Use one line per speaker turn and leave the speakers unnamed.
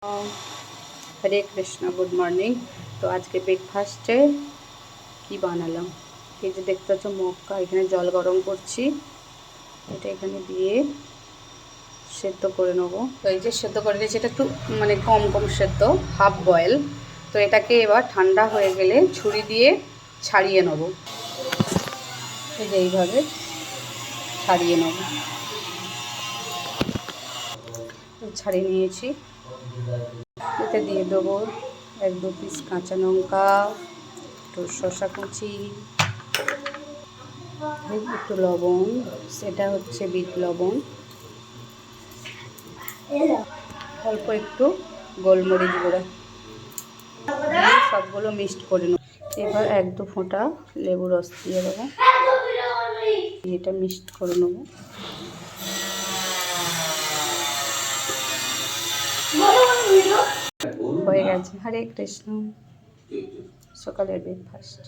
হরে Krishna, good morning. তো আজকে ব্রেকফাস্টে কি বানালাম, এই যে দেখতে পাচ্ছ মক্কা, এখানে জল গরম করছি, এটা এখানে দিয়ে সেদ্ধ করে নেবো। তো এই যে সেদ্ধ করে দিয়েছি, এটা একটু মানে কম কম সেদ্ধ, হাফ বয়েল। তো এটাকে এবার ঠান্ডা হয়ে গেলে ছুরি দিয়ে ছাড়িয়ে নেবো। এই যে এইভাবে ছাড়িয়ে নেবো, ছাড়িয়ে নিয়েছি। এতে দিয়ে দেবো 1-2 পিস কাঁচা লঙ্কা, একটু শসা কুচি, একটু লবণ, সেটা হচ্ছে বিট লবণ, অল্প একটু গোলমরিচ গুঁড়া, সবগুলো মিক্সড করে নেব। এবার 1-2 ফোঁটা লেবু রস দিয়ে দেবো, এটা মিক্সড করে নেব। হয়ে গেছে। হরে কৃষ্ণ, সকালের ব্রেকফাস্ট।